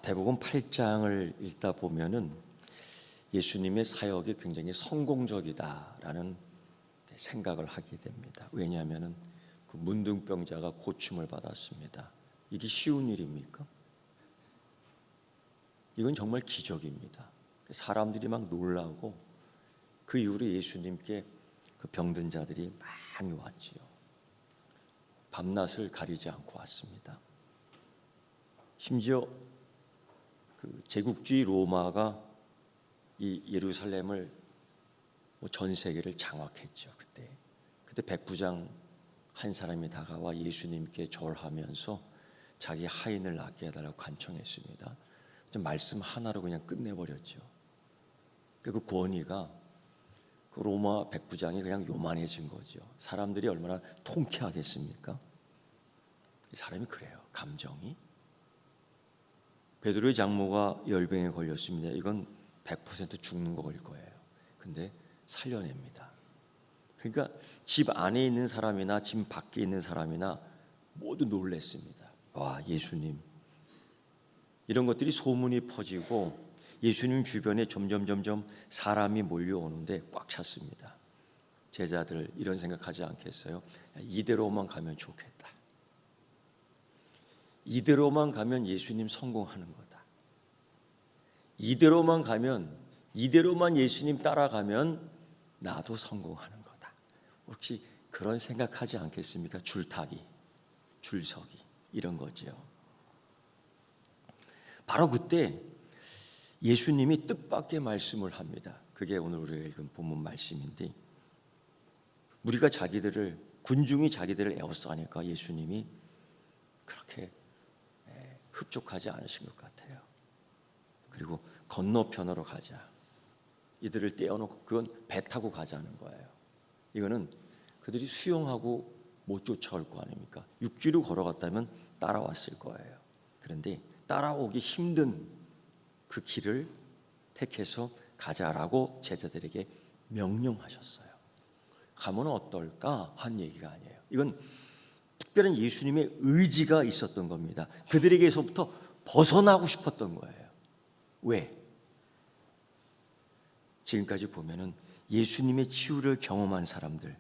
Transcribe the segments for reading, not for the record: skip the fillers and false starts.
마태복음 8장을 읽다 보면은 예수님의 사역이 굉장히 성공적이다라는 생각을 하게 됩니다. 왜냐하면은 그 문둥병자가 고침을 받았습니다. 이게 쉬운 일입니까? 이건 정말 기적입니다. 사람들이 막 놀라고 그 이후로 예수님께 그 병든 자들이 많이 왔지요. 밤낮을 가리지 않고 왔습니다. 심지어 그 제국주의 로마가 이 예루살렘을 전 세계를 장악했죠. 그때 백부장 한 사람이 다가와 예수님께 절하면서 자기 하인을 낫게 해달라고 간청했습니다. 말씀 하나로 그냥 끝내버렸죠. 그 권위가 그 로마 백부장이 그냥 요만해진 거죠. 사람들이 얼마나 통쾌하겠습니까? 사람이 그래요. 감정이. 베드로의 장모가 열병에 걸렸습니다. 이건 100% 죽는 거일 거예요. 근데 살려냅니다. 그러니까 집 안에 있는 사람이나 집 밖에 있는 사람이나 모두 놀랬습니다. 와, 예수님. 이런 것들이 소문이 퍼지고 예수님 주변에 점점 사람이 몰려오는데 꽉 찼습니다. 제자들 이런 생각하지 않겠어요? 이대로만 가면 좋겠다. 이대로만 가면 예수님 성공하는 거다. 이대로만 가면, 이대로만 예수님 따라가면 나도 성공하는 거다. 혹시 그런 생각하지 않겠습니까? 줄타기, 줄서기 이런 거죠. 바로 그때 예수님이 뜻밖의 말씀을 합니다. 그게 오늘 우리가 읽은 본문 말씀인데, 우리가 군중이 자기들을 에워싸니까 예수님이 그렇게 흡족하지 않으신 것 같아요. 그리고 건너편으로 가자. 이들을 떼어놓고 그건 배 타고 가자는 거예요. 이거는 그들이 수용하고 못 쫓아올 거 아닙니까? 육지로 걸어갔다면 따라왔을 거예요. 그런데 따라오기 힘든 그 길을 택해서 가자라고 제자들에게 명령하셨어요. 가면 어떨까 한 얘기가 아니에요. 이건 특별한 예수님의 의지가 있었던 겁니다. 그들에게서부터 벗어나고 싶었던 거예요. 왜? 지금까지 보면은 예수님의 치유를 경험한 사람들,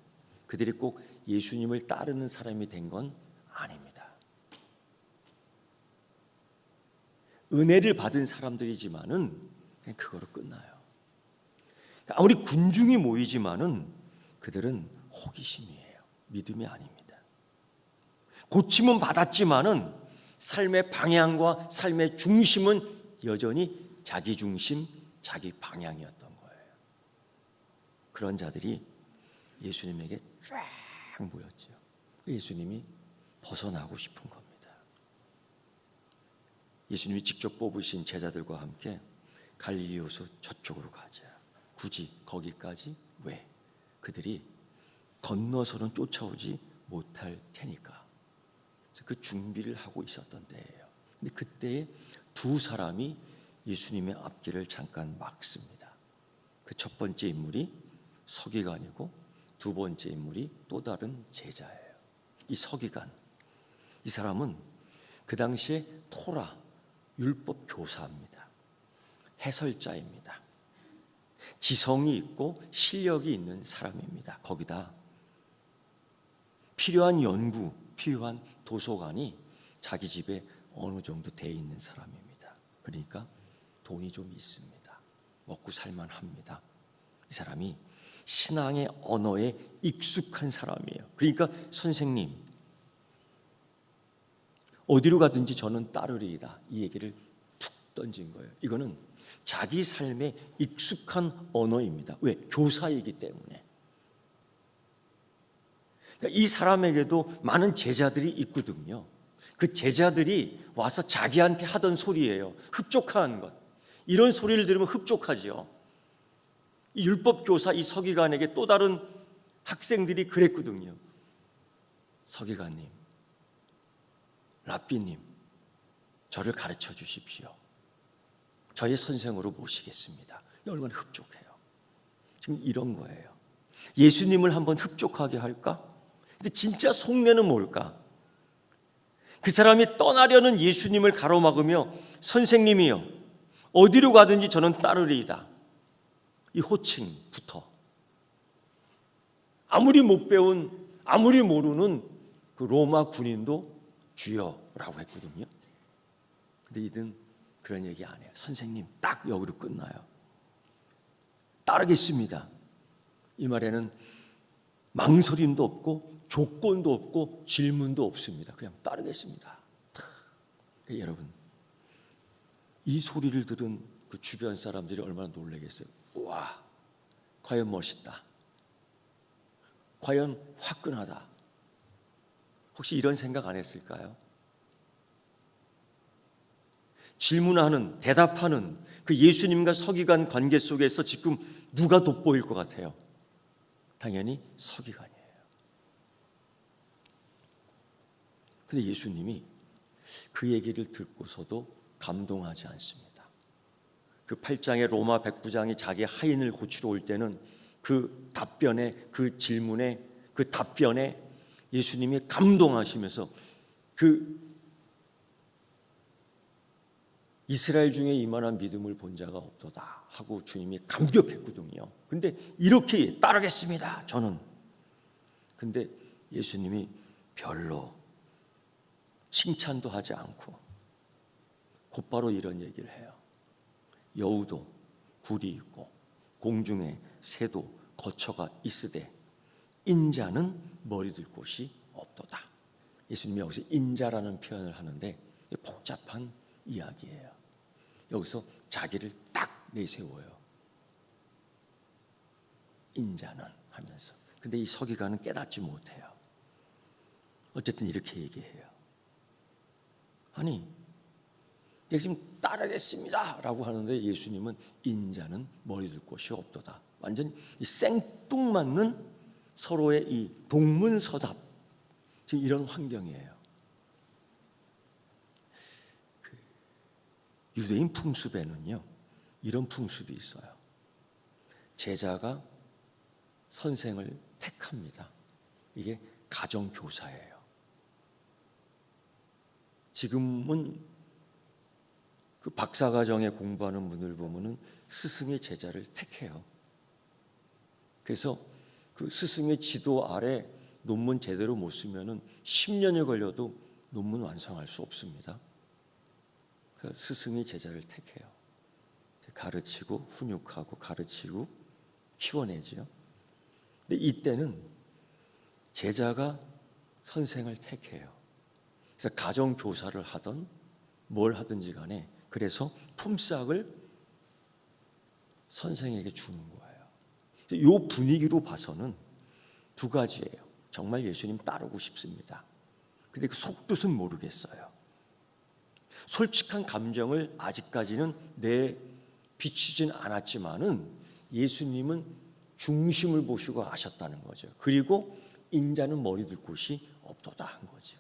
그들이 꼭 예수님을 따르는 사람이 된 건 아닙니다. 은혜를 받은 사람들이지만은 그냥 그거로 끝나요. 아무리 군중이 모이지만은 그들은 호기심이에요. 믿음이 아닙니다. 고침은 받았지만은 삶의 방향과 삶의 중심은 여전히 자기 중심, 자기 방향이었던 거예요. 그런 자들이 예수님에게 쫙 모였죠. 예수님이 벗어나고 싶은 겁니다. 예수님이 직접 뽑으신 제자들과 함께 갈릴리호수 저쪽으로 가자. 굳이 거기까지 왜? 그들이 건너서는 쫓아오지 못할 테니까. 그 준비를 하고 있었던 때예요. 근데 그때에 두 사람이 예수님의 앞길을 잠깐 막습니다. 그 첫 번째 인물이 서기관이고 두 번째 인물이 또 다른 제자예요. 이 서기관, 이 사람은 그 당시에 토라, 율법 교사입니다. 해설자입니다. 지성이 있고 실력이 있는 사람입니다. 거기다 필요한 연구, 필요한 도서관이 자기 집에 어느 정도 돼 있는 사람입니다. 그러니까 돈이 좀 있습니다. 먹고 살만합니다. 이 사람이 신앙의 언어에 익숙한 사람이에요. 그러니까 선생님, 어디로 가든지 저는 따르리이다. 이 얘기를 툭 던진 거예요. 이거는 자기 삶에 익숙한 언어입니다. 왜? 교사이기 때문에. 그러니까 이 사람에게도 많은 제자들이 있거든요. 그 제자들이 와서 자기한테 하던 소리예요. 흡족한 것. 이런 소리를 들으면 흡족하지요. 이 율법 교사, 이 서기관에게 또 다른 학생들이 그랬거든요. 서기관님, 랍비님, 저를 가르쳐 주십시오. 저의 선생으로 모시겠습니다. 얼마나 흡족해요. 지금 이런 거예요. 예수님을 한번 흡족하게 할까? 근데 진짜 속내는 뭘까? 그 사람이 떠나려는 예수님을 가로막으며 선생님이여 어디로 가든지 저는 따르리이다. 이 호칭부터 아무리 못 배운 아무리 모르는 그 로마 군인도 주여라고 했거든요. 근데 이든 그런 얘기 안 해요. 선생님 딱 여기로 끝나요. 따르겠습니다. 이 말에는 망설임도 없고 조건도 없고 질문도 없습니다. 그냥 따르겠습니다. 그러니까 여러분 이 소리를 들은 그 주변 사람들이 얼마나 놀라겠어요. 와, 과연 멋있다. 과연 화끈하다. 혹시 이런 생각 안 했을까요? 질문하는, 대답하는 그 예수님과 서기관 관계 속에서 지금 누가 돋보일 것 같아요? 당연히 서기관이에요. 근데 예수님이 그 얘기를 듣고서도 감동하지 않습니다. 그 8장의 로마 백부장이 자기 하인을 고치러 올 때는 그 답변에, 그 질문에, 그 답변에 예수님이 감동하시면서 그 이스라엘 중에 이만한 믿음을 본 자가 없도다 하고 주님이 감격했거든요. 근데 이렇게 따르겠습니다. 저는. 근데 예수님이 별로 칭찬도 하지 않고 곧바로 이런 얘기를 해요. 여우도 굴이 있고 공중에 새도 거처가 있으되 인자는 머리 둘 곳이 없도다. 예수님이 여기서 인자라는 표현을 하는데 복잡한 이야기예요. 여기서 자기를 딱 내세워요. 인자는 하면서. 근데 이 서기관은 깨닫지 못해요. 어쨌든 이렇게 얘기해요. 아니, 내가 지금 따르겠습니다 라고 하는데 예수님은 인자는 머리 둘 곳이 없도다. 완전 이 생뚱맞는 서로의 이 동문서답, 지금 이런 환경이에요. 유대인 풍습에는요 이런 풍습이 있어요. 제자가 선생을 택합니다. 이게 가정교사예요. 지금은 그 박사과정에 공부하는 분들 보면은 스승이 제자를 택해요. 그래서 그 스승의 지도 아래 논문 제대로 못 쓰면은 10년이 걸려도 논문 완성할 수 없습니다. 그 스승이 제자를 택해요. 가르치고 훈육하고 가르치고 키워내죠. 근데 이때는 제자가 선생을 택해요. 그래서 가정교사를 하든 뭘 하든지 간에 그래서 품삯을 선생에게 주는 거예요. 이 분위기로 봐서는 두 가지예요. 정말 예수님 따르고 싶습니다. 근데 그 속뜻은 모르겠어요. 솔직한 감정을 아직까지는 비추진 않았지만은 예수님은 중심을 보시고 아셨다는 거죠. 그리고 인자는 머리 둘 곳이 없도다 한 거죠.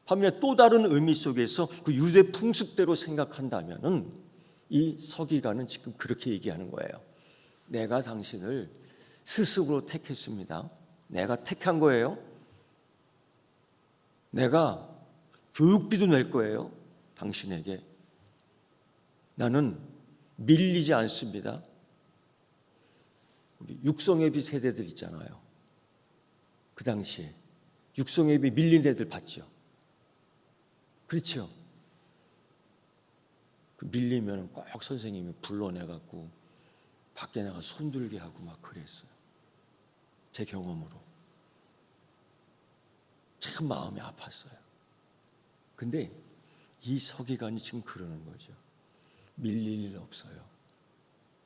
반면에 또 다른 의미 속에서 그 유대 풍습대로 생각한다면은 이 서기관은 지금 그렇게 얘기하는 거예요. 내가 당신을 스승으로 택했습니다. 내가 택한 거예요. 내가 교육비도 낼 거예요. 당신에게. 나는 밀리지 않습니다. 우리 육성예비 세대들 있잖아요. 그 당시에 육성예비 밀린 애들 봤죠. 그렇죠. 그 밀리면 꼭 선생님이 불러내갖고 밖에 나가 손들게 하고 막 그랬어요. 제 경험으로. 참 마음이 아팠어요. 근데 이 서기관이 지금 그러는 거죠. 밀릴 일 없어요.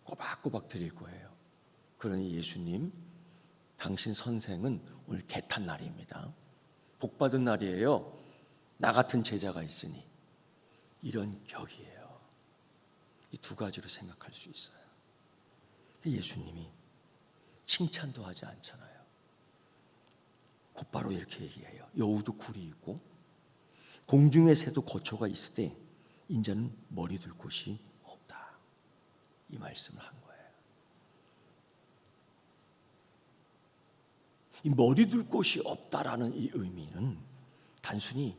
꼬박꼬박 드릴 거예요. 그러니 예수님, 당신 선생은 오늘 개탄 날입니다. 복받은 날이에요. 나 같은 제자가 있으니. 이런 격이에요. 이 두 가지로 생각할 수 있어요. 예수님이 칭찬도 하지 않잖아요. 곧바로 이렇게 얘기해요. 여우도 굴이 있고 공중의 새도 거처가 있을 때 인자는 머리 둘 곳이 없다. 이 말씀을 한 거예요. 이 머리 둘 곳이 없다라는 이 의미는 단순히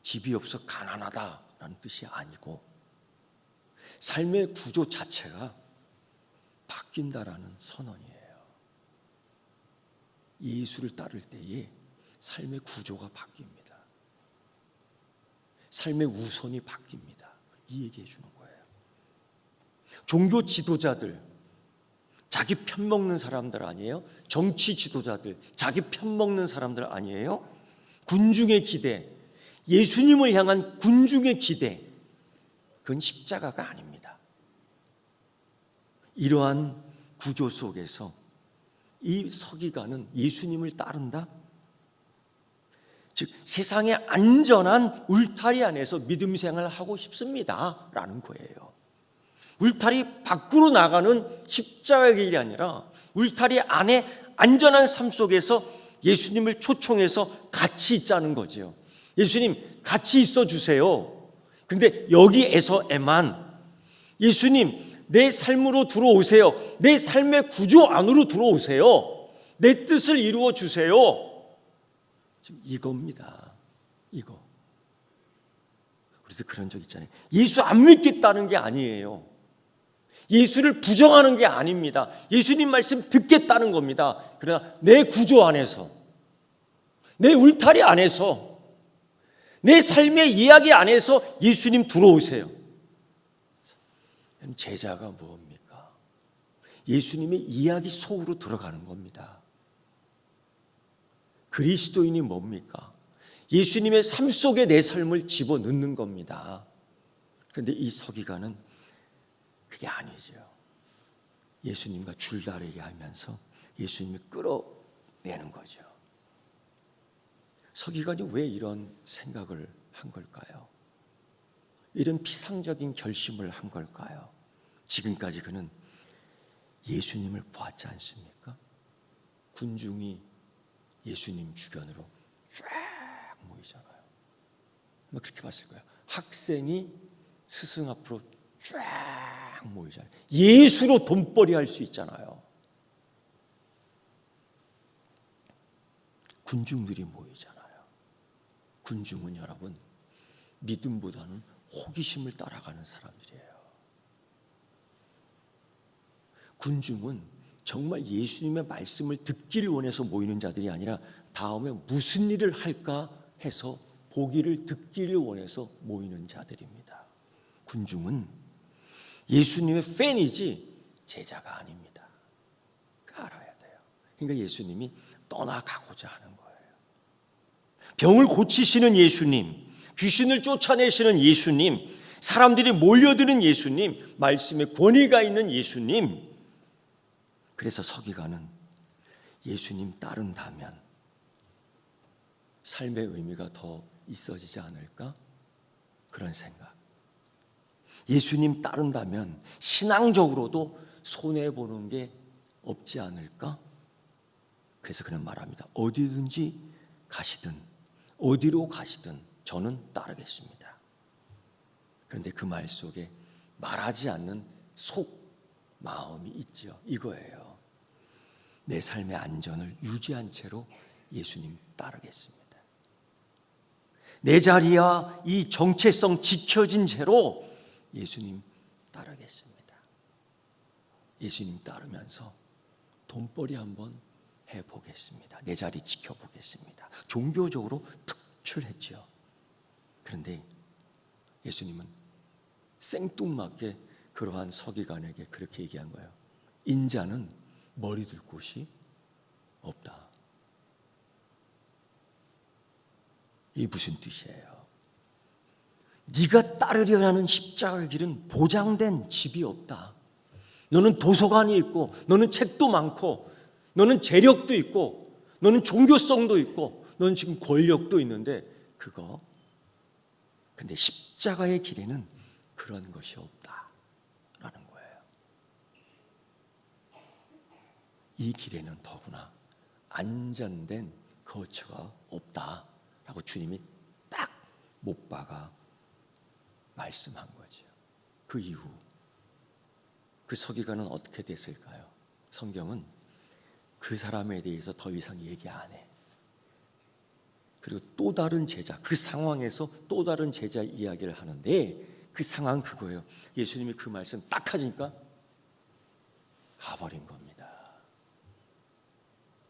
집이 없어 가난하다라는 뜻이 아니고 삶의 구조 자체가 바뀐다라는 선언이에요. 예수를 따를 때에 삶의 구조가 바뀝니다. 삶의 우선이 바뀝니다. 이 얘기해 주는 거예요. 종교 지도자들, 자기 편 먹는 사람들 아니에요? 정치 지도자들, 자기 편 먹는 사람들 아니에요? 군중의 기대, 예수님을 향한 군중의 기대, 그건 십자가가 아닙니다. 이러한 구조 속에서 이 서기관은 예수님을 따른다? 즉 세상의 안전한 울타리 안에서 믿음 생활을 하고 싶습니다 라는 거예요. 울타리 밖으로 나가는 십자가의 길이 아니라 울타리 안에 안전한 삶 속에서 예수님을 초청해서 같이 있자는 거죠. 예수님 같이 있어 주세요. 근데 여기에서에만 예수님 내 삶으로 들어오세요. 내 삶의 구조 안으로 들어오세요. 내 뜻을 이루어 주세요. 지금 이겁니다. 이거. 우리도 그런 적 있잖아요. 예수 안 믿겠다는 게 아니에요. 예수를 부정하는 게 아닙니다. 예수님 말씀 듣겠다는 겁니다. 그러나 내 구조 안에서, 내 울타리 안에서, 내 삶의 이야기 안에서 예수님 들어오세요. 제자가 뭡니까? 예수님의 이야기 속으로 들어가는 겁니다. 그리스도인이 뭡니까? 예수님의 삶 속에 내 삶을 집어넣는 겁니다. 그런데 이 서기관은 그게 아니죠. 예수님과 줄다리기 하면서 예수님을 끌어내는 거죠. 서기관이 왜 이런 생각을 한 걸까요? 이런 피상적인 결심을 한 걸까요? 지금까지 그는 예수님을 보았지 않습니까? 군중이 예수님 주변으로 쫙 모이잖아요. 아마 그렇게 봤을 거예요. 학생이 스승 앞으로 쫙 모이잖아요. 예수로 돈벌이 할 수 있잖아요. 군중들이 모이잖아요. 군중은 여러분 믿음보다는 호기심을 따라가는 사람들이에요. 군중은 정말 예수님의 말씀을 듣기를 원해서 모이는 자들이 아니라 다음에 무슨 일을 할까 해서 보기를 듣기를 원해서 모이는 자들입니다. 군중은 예수님의 팬이지 제자가 아닙니다. 알아야 돼요. 그러니까 예수님이 떠나가고자 하는 거예요. 병을 고치시는 예수님, 귀신을 쫓아내시는 예수님, 사람들이 몰려드는 예수님, 말씀에 권위가 있는 예수님. 그래서 서기관은 예수님 따른다면 삶의 의미가 더 있어지지 않을까? 그런 생각. 예수님 따른다면 신앙적으로도 손해보는 게 없지 않을까? 그래서 그는 말합니다. 어디든지 가시든 어디로 가시든 저는 따르겠습니다. 그런데 그 말 속에 말하지 않는 속 마음이 있죠. 이거예요. 내 삶의 안전을 유지한 채로 예수님 따르겠습니다. 내 자리와 이 정체성 지켜진 채로 예수님 따르겠습니다. 예수님 따르면서 돈벌이 한번 해보겠습니다. 내 자리 지켜보겠습니다. 종교적으로 특출했죠. 그런데 예수님은 생뚱맞게 그러한 서기관에게 그렇게 얘기한 거예요. 인자는 머리 둘 곳이 없다. 이게 무슨 뜻이에요? 네가 따르려 하는 십자가의 길은 보장된 집이 없다. 너는 도서관이 있고 너는 책도 많고 너는 재력도 있고 너는 종교성도 있고 너는 지금 권력도 있는데 그거 근데 십자가의 길에는 그런 것이 없다라는 거예요. 이 길에는 더구나 안전된 거처가 없다라고 주님이 딱 못 박아 말씀한 거죠. 그 이후 그 서기관은 어떻게 됐을까요? 성경은 그 사람에 대해서 더 이상 얘기 안 해. 그리고 또 다른 제자, 그 상황에서 또 다른 제자 이야기를 하는데 그 상황은 그거예요. 예수님이 그 말씀 딱 하니까 가버린 겁니다.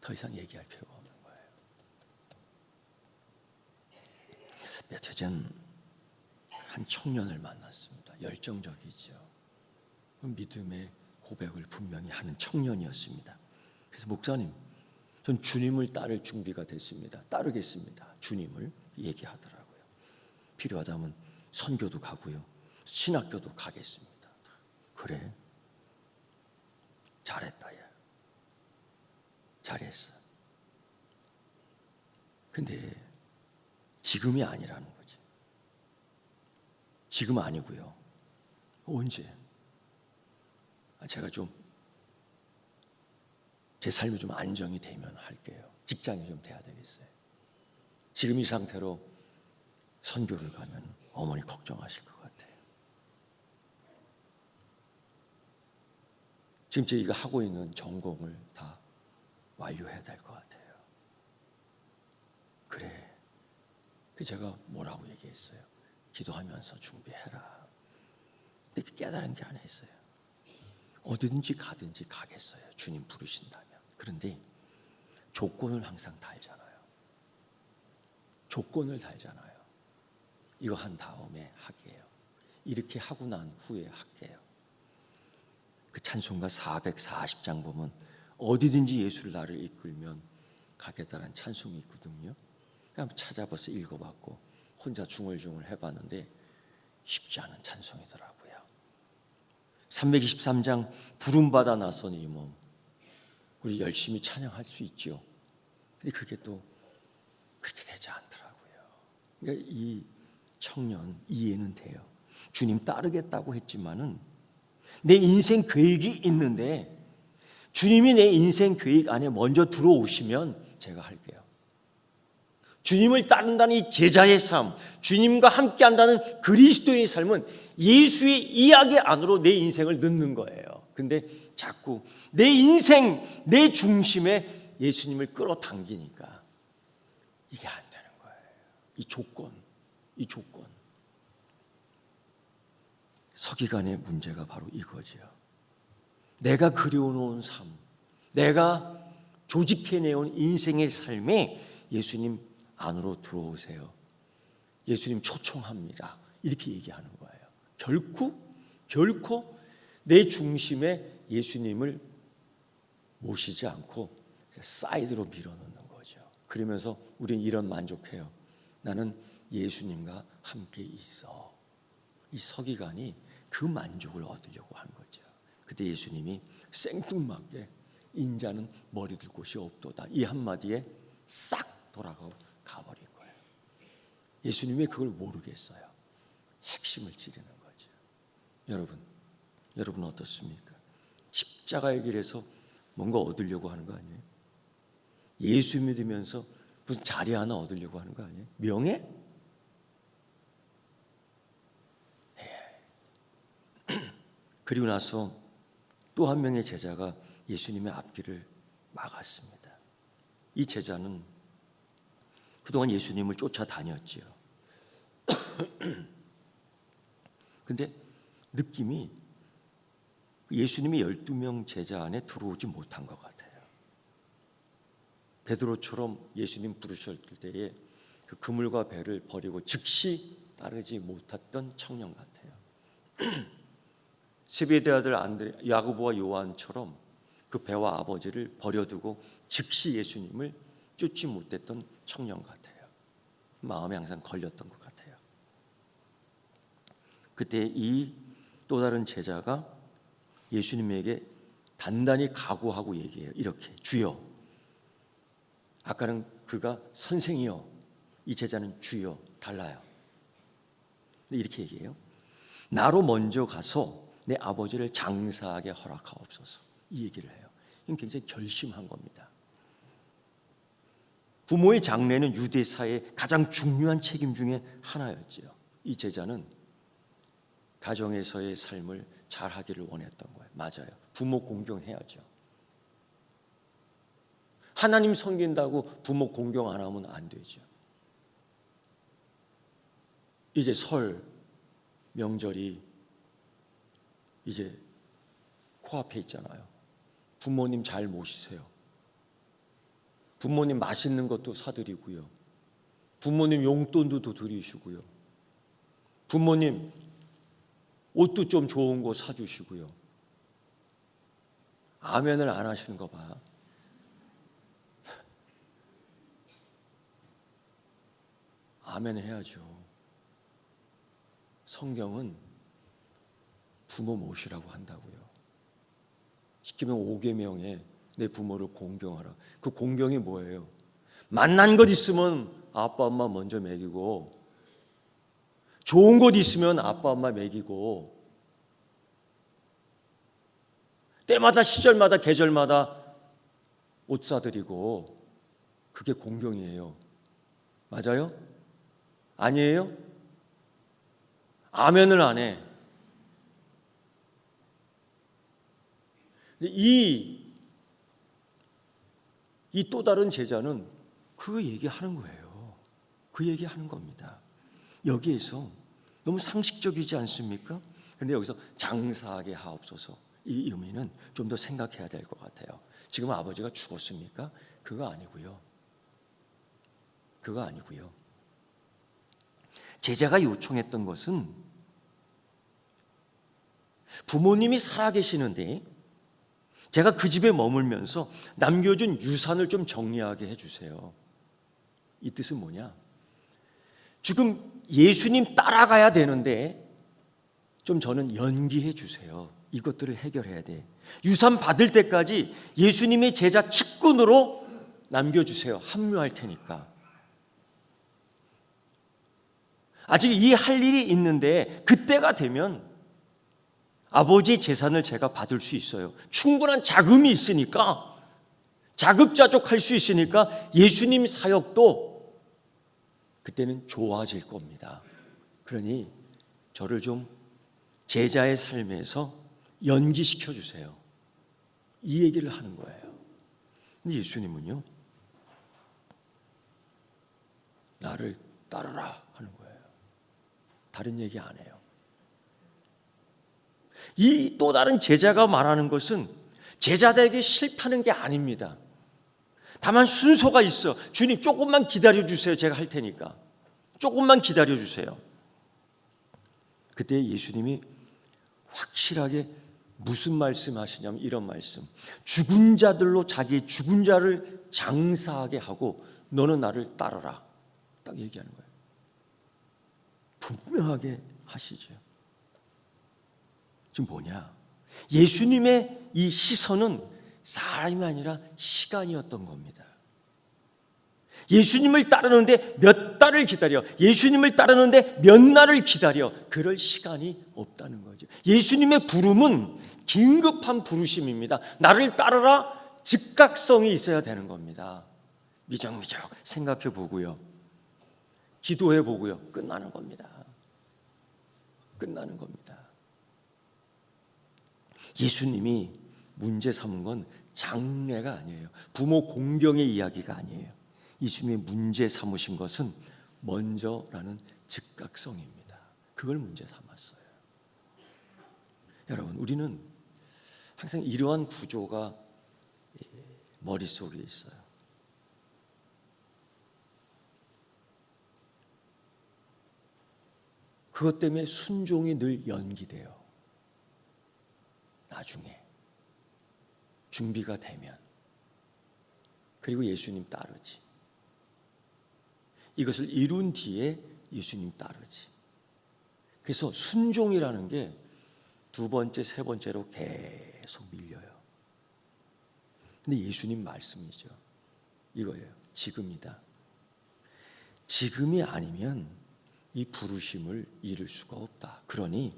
더 이상 얘기할 필요가 없는 거예요. 몇 해 전 한 청년을 만났습니다. 열정적이죠. 믿음의 고백을 분명히 하는 청년이었습니다. 그래서 목사님, 전 주님을 따를 준비가 됐습니다. 따르겠습니다. 주님을 얘기하더라고요. 필요하다면 선교도 가고요. 신학교도 가겠습니다. 그래? 잘했다, 야. 잘했어. 근데 지금이 아니라는 거지. 지금 아니고요. 언제? 제가 좀 제 삶이 좀 안정이 되면 할게요. 직장이 좀 돼야 되겠어요. 지금 이 상태로 선교를 가면 어머니 걱정하실 것 같아요. 지금 저희가 하고 있는 전공을 다 완료해야 될 것 같아요. 그래. 그 제가 뭐라고 얘기했어요? 기도하면서 준비해라. 근데 깨달은 게 하나 있어요. 어디든지 가든지 가겠어요. 주님 부르신다면. 그런데 조건을 항상 달잖아요. 조건을 달잖아요. 이거 한 다음에 할게요. 이렇게 하고 난 후에 할게요. 그 찬송가 440장 보면 어디든지 예수를 나를 이끌면 가겠다는 찬송이 있거든요. 한번 찾아봐서 읽어봤고 혼자 중얼중얼 해봤는데 쉽지 않은 찬송이더라고요. 323장 부름받아 나선 이 몸, 우리 열심히 찬양할 수 있죠. 근데 그게 또 그렇게 되지 않더라고요. 그러니까 이 청년 이해는 돼요. 주님 따르겠다고 했지만은 내 인생 계획이 있는데 주님이 내 인생 계획 안에 먼저 들어오시면 제가 할게요. 주님을 따른다는 이 제자의 삶, 주님과 함께한다는 그리스도의 삶은 예수의 이야기 안으로 내 인생을 넣는 거예요. 근데 자꾸 내 인생, 내 중심에 예수님을 끌어당기니까 이게 안 되는 거예요. 이 조건. 서기관의 문제가 바로 이거지요. 내가 그려놓은 삶, 내가 조직해내온 인생의 삶에 예수님 안으로 들어오세요. 예수님 초청합니다. 이렇게 얘기하는 거예요. 결코 내 중심에 예수님을 모시지 않고 사이드로 밀어넣는 거죠. 그러면서 우리는 이런 만족해요. 나는 예수님과 함께 있어. 이 서기관이 그 만족을 얻으려고 한 거죠. 그때 예수님이 생뚱맞게 인자는 머리 둘 곳이 없도다. 이 한마디에 싹 돌아가고 가버린 거예요. 예수님이 그걸 모르겠어요. 핵심을 찌르는 거죠. 여러분 어떻습니까? 십자가의 길에서 뭔가 얻으려고 하는 거 아니에요? 예수 믿으면서 무슨 자리 하나 얻으려고 하는 거 아니에요? 명예? 그리고 나서 또 한 명의 제자가 예수님의 앞길을 막았습니다. 이 제자는 그동안 예수님을 쫓아다녔지요. 근데 느낌이 예수님이 12명 제자 안에 들어오지 못한 것 같아요. 베드로처럼 예수님 부르셨을 때에 그 그물과 배를 버리고 즉시 따르지 못했던 청년 같아요. 세베대 아들 안드레, 야고보와 요한처럼 그 배와 아버지를 버려두고 즉시 예수님을 쫓지 못했던 청년 같아요. 마음에 항상 걸렸던 것 같아요. 그때 이 또 다른 제자가 예수님에게 단단히 각오하고 얘기해요. 이렇게, 주여. 아까는 그가 선생이요, 이 제자는 주여, 달라요. 이렇게 얘기해요. 나로 먼저 가서 내 아버지를 장사하게 허락하옵소서. 이 얘기를 해요. 이건 굉장히 결심한 겁니다. 부모의 장례는 유대사의 가장 중요한 책임 중에 하나였지요. 이 제자는 가정에서의 삶을 잘하기를 원했던 거예요. 맞아요. 부모 공경해야죠. 하나님 섬긴다고 부모 공경 안 하면 안 되죠. 이제 설 명절이 이제 코앞에 있잖아요. 부모님 잘 모시세요. 부모님 맛있는 것도 사드리고요. 부모님 용돈도 더 드리시고요. 부모님 옷도 좀 좋은 거 사주시고요. 아멘을 안 하시는 거 봐. 아멘 해야죠. 성경은 부모 모시라고 한다고요. 시키면 5계명에 내 부모를 공경하라. 그 공경이 뭐예요? 만난 것 있으면 아빠 엄마 먼저 먹이고, 좋은 것 있으면 아빠 엄마 먹이고, 때마다 시절마다 계절마다 옷 사드리고, 그게 공경이에요. 맞아요? 아니에요? 아멘을 안 해. 이 또 다른 제자는 그 얘기하는 거예요. 그 얘기하는 겁니다. 여기에서 너무 상식적이지 않습니까? 그런데 여기서 장사하게 하옵소서, 이 의미는 좀 더 생각해야 될 것 같아요. 지금 아버지가 죽었습니까? 그거 아니고요. 그거 아니고요. 제자가 요청했던 것은 부모님이 살아계시는데 제가 그 집에 머물면서 남겨준 유산을 좀 정리하게 해주세요. 이 뜻은 뭐냐? 지금 예수님 따라가야 되는데 좀 저는 연기해 주세요. 이것들을 해결해야 돼. 유산 받을 때까지 예수님의 제자 측근으로 남겨주세요. 합류할 테니까. 아직 이 할 일이 있는데 그때가 되면 아버지의 재산을 제가 받을 수 있어요. 충분한 자금이 있으니까, 자급자족할 수 있으니까 예수님 사역도 그때는 좋아질 겁니다. 그러니 저를 좀 제자의 삶에서 연기시켜 주세요. 이 얘기를 하는 거예요. 근데 예수님은요, 나를 따르라 하는 거예요. 다른 얘기 안 해요. 이 또 다른 제자가 말하는 것은 제자들에게 싫다는 게 아닙니다. 다만 순서가 있어. 주님 조금만 기다려 주세요. 제가 할 테니까. 조금만 기다려 주세요. 그때 예수님이 확실하게 무슨 말씀 하시냐면 이런 말씀. 죽은 자들로 자기 죽은 자를 장사하게 하고 너는 나를 따르라. 딱 얘기하는 거예요. 분명하게 하시죠. 지금 뭐냐? 예수님의 이 시선은 사람이 아니라 시간이었던 겁니다. 예수님을 따르는데 몇 달을 기다려, 예수님을 따르는데 몇 날을 기다려, 그럴 시간이 없다는 거죠. 예수님의 부름은 긴급한 부르심입니다. 나를 따르라, 즉각성이 있어야 되는 겁니다. 미적미적 생각해 보고요, 기도해 보고요, 끝나는 겁니다. 끝나는 겁니다. 예수님이 문제 삼은 건 장례가 아니에요. 부모 공경의 이야기가 아니에요. 예수님의 문제 삼으신 것은 먼저라는 즉각성입니다. 그걸 문제 삼았어요. 여러분, 우리는 항상 이러한 구조가 머릿속에 있어요. 그것 때문에 순종이 늘 연기돼요. 나중에 준비가 되면. 그리고 예수님 따르지. 이것을 이룬 뒤에 예수님 따르지. 그래서 순종이라는 게 두 번째, 세 번째로 계속 밀려요. 근데 예수님 말씀이죠. 이거예요. 지금이다. 지금이 아니면 이 부르심을 이룰 수가 없다. 그러니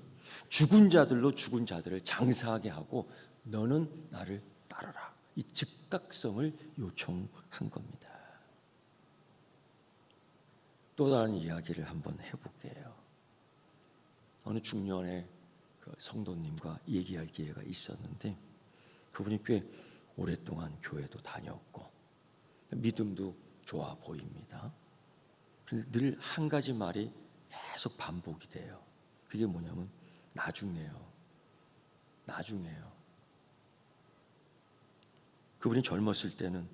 죽은 자들로 죽은 자들을 장사하게 하고 너는 나를 따르라. 이 즉각성을 요청한 겁니다. 또 다른 이야기를 한번 해볼게요. 어느 중년의 그 성도님과 얘기할 기회가 있었는데 그분이 꽤 오랫동안 교회도 다녔고 믿음도 좋아 보입니다. 늘 한 가지 말이 계속 반복이 돼요. 그게 뭐냐면 나중에요. 그분이 젊었을 때는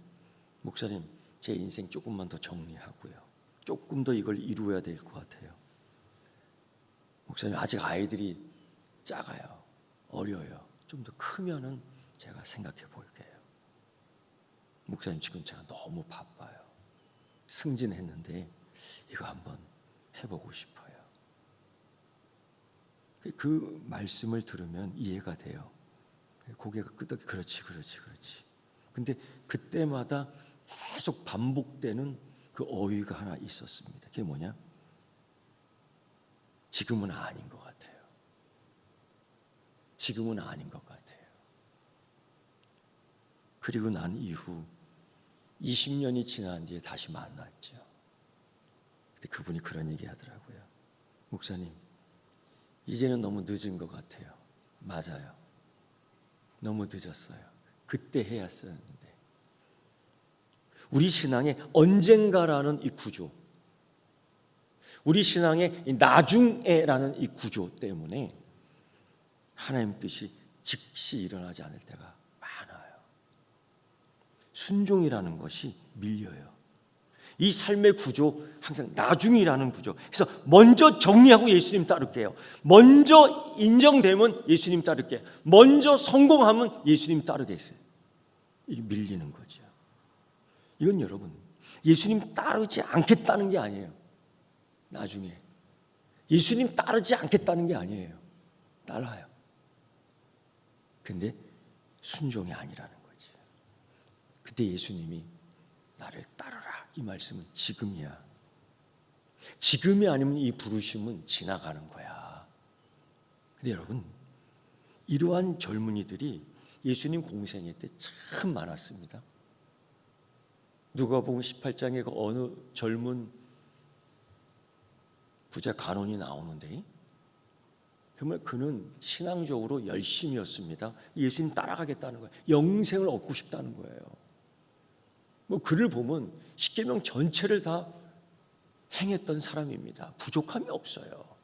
목사님, 제 인생 조금만 더 정리하고요. 조금 더 이걸 이루어야 될 것 같아요. 목사님, 아직 아이들이 작아요. 어려요. 좀 더 크면은 제가 생각해 볼게요. 목사님, 지금 제가 너무 바빠요. 승진했는데 이거 한번 해보고 싶어요. 그 말씀을 들으면 이해가 돼요. 고개가 끄덕이 그렇지. 근데 그때마다 계속 반복되는 그 어휘가 하나 있었습니다. 그게 뭐냐? 지금은 아닌 것 같아요. 지금은 아닌 것 같아요. 그리고 난 이후 20년이 지난 뒤에 다시 만났죠. 근데 그분이 그런 얘기 하더라고요. 목사님, 이제는 너무 늦은 것 같아요. 맞아요. 너무 늦었어요. 그때 해야 쓰는데. 우리 신앙의 언젠가라는 이 구조, 우리 신앙의 나중에라는 이 구조 때문에 하나님 뜻이 즉시 일어나지 않을 때가 많아요. 순종이라는 것이 밀려요. 이 삶의 구조, 항상 나중이라는 구조. 그래서 먼저 정리하고 예수님 따를게요. 먼저 인정되면 예수님 따를게요. 먼저 성공하면 예수님 따르겠어요. 이게 밀리는 거죠. 이건 여러분, 예수님 따르지 않겠다는 게 아니에요. 나중에 예수님 따르지 않겠다는 게 아니에요. 따라요. 근데 순종이 아니라는 거지. 그때 예수님이 나를 따르라, 이 말씀은 지금이야. 지금이 아니면 이 부르심은 지나가는 거야. 근데 여러분, 이러한 젊은이들이 예수님 공생애 때 참 많았습니다. 누가복음 18장에 그 어느 젊은 부자 간원이 나오는데 정말 그는 신앙적으로 열심이었습니다. 예수님 따라가겠다는 거예요. 영생을 얻고 싶다는 거예요. 뭐 그를 보면 십계명 전체를 다 행했던 사람입니다. 부족함이 없어요.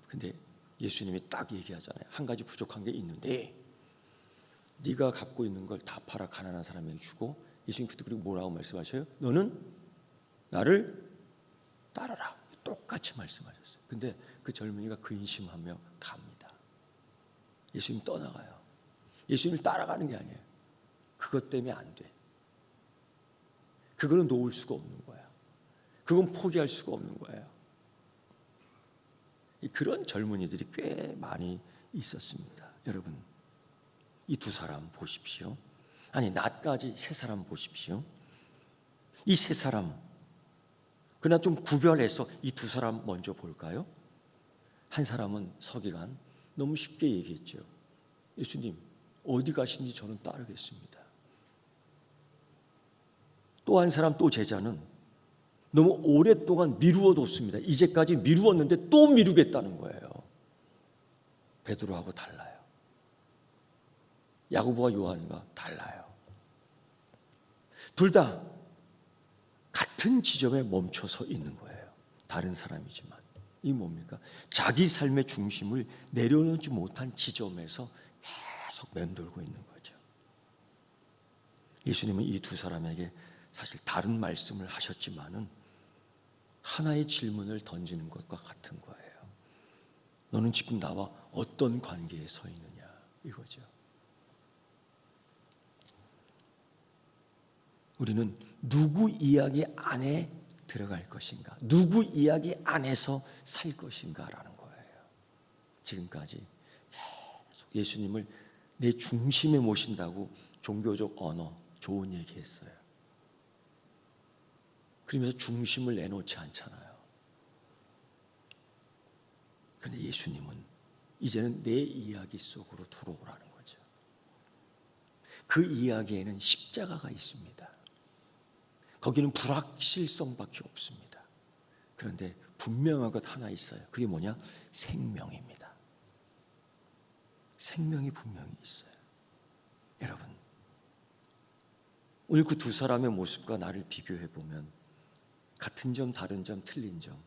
근데 예수님이 딱 얘기하잖아요. 한 가지 부족한 게 있는데 네가 갖고 있는 걸 다 팔아 가난한 사람에게 주고, 예수님 그때 그리고 뭐라고 말씀하셔요? 너는 나를 따르라. 똑같이 말씀하셨어요. 근데 그 젊은이가 근심하며 갑니다. 예수님 떠나가요. 예수님을 따라가는 게 아니에요. 그것 때문에 안 돼. 그거는 놓을 수가 없는 거야. 그건 포기할 수가 없는 거예요. 그런 젊은이들이 꽤 많이 있었습니다. 여러분, 이 두 사람 보십시오. 아니, 낮까지 세 사람 보십시오. 이 세 사람, 그러나 좀 구별해서 이 두 사람 먼저 볼까요? 한 사람은 서기관, 너무 쉽게 얘기했죠. 예수님, 어디 가신지 저는 따르겠습니다. 또 한 사람, 또 제자는 너무 오랫동안 미루어뒀습니다. 이제까지 미루었는데 또 미루겠다는 거예요. 베드로하고 달라요. 야고보와 요한과 달라요. 둘 다 같은 지점에 멈춰서 있는 거예요. 다른 사람이지만. 이 뭡니까? 자기 삶의 중심을 내려놓지 못한 지점에서 계속 맴돌고 있는 거죠. 예수님은 이 두 사람에게 사실 다른 말씀을 하셨지만은 하나의 질문을 던지는 것과 같은 거예요. 너는 지금 나와 어떤 관계에 서 있느냐, 이거죠. 우리는 누구 이야기 안에 들어갈 것인가, 누구 이야기 안에서 살 것인가라는 거예요. 지금까지 계속 예수님을 내 중심에 모신다고 종교적 언어 좋은 얘기했어요. 그러면서 중심을 내놓지 않잖아요. 그런데 예수님은 이제는 내 이야기 속으로 들어오라는 거죠. 그 이야기에는 십자가가 있습니다. 거기는 불확실성밖에 없습니다. 그런데 분명한 것 하나 있어요. 그게 뭐냐? 생명입니다. 생명이 분명히 있어요. 여러분, 오늘 그 두 사람의 모습과 나를 비교해 보면 같은 점, 다른 점, 틀린 점,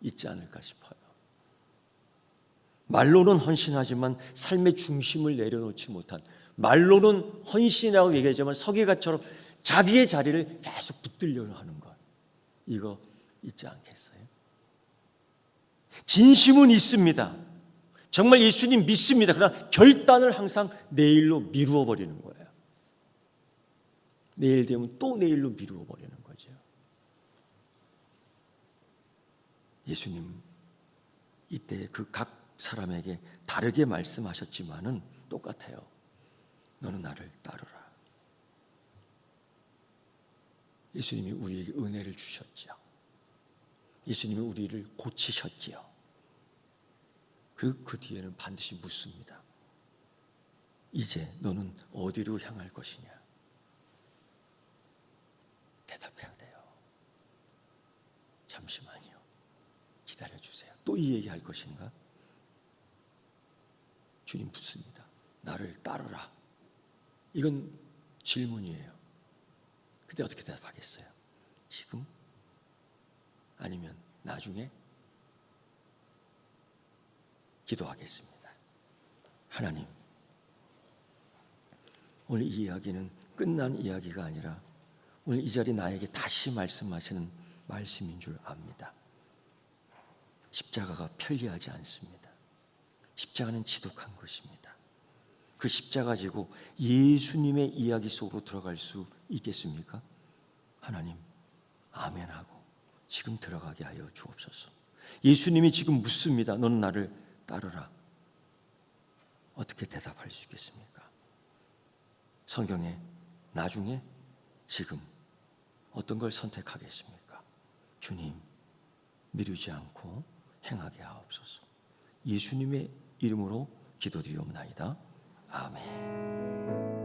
있지 않을까 싶어요. 말로는 헌신하지만 삶의 중심을 내려놓지 못한, 말로는 헌신이라고 얘기하지만 서기관처럼 자기의 자리를 계속 붙들려고 하는 것, 이거 있지 않겠어요? 진심은 있습니다. 정말 예수님 믿습니다. 그러나 결단을 항상 내일로 미루어 버리는 거예요. 내일 되면 또 내일로 미루어 버리는 거죠. 예수님 이때 그 각 사람에게 다르게 말씀하셨지만은 똑같아요. 너는 나를 따르라. 예수님이 우리에게 은혜를 주셨지요. 예수님이 우리를 고치셨지요. 그 뒤에는 반드시 묻습니다. 이제 너는 어디로 향할 것이냐? 대답해야 돼요. 잠시만요. 기다려주세요. 또 이 얘기할 것인가? 주님 묻습니다. 나를 따르라. 이건 질문이에요. 그때 어떻게 대답하겠어요? 지금? 아니면 나중에? 기도하겠습니다. 하나님, 오늘 이 이야기는 끝난 이야기가 아니라 오늘 이 자리 나에게 다시 말씀하시는 말씀인 줄 압니다. 십자가가 편리하지 않습니다. 십자가는 지독한 것입니다. 그 십자가 지고 예수님의 이야기 속으로 들어갈 수 있겠습니까? 하나님, 아멘하고 지금 들어가게 하여 주옵소서. 예수님이 지금 묻습니다. 너는 나를 따르라. 어떻게 대답할 수 있겠습니까? 성경에 나중에, 지금 어떤 걸 선택하겠습니까? 주님, 미루지 않고 행하게 하옵소서. 예수님의 이름으로 기도드리옵나이다. 아멘.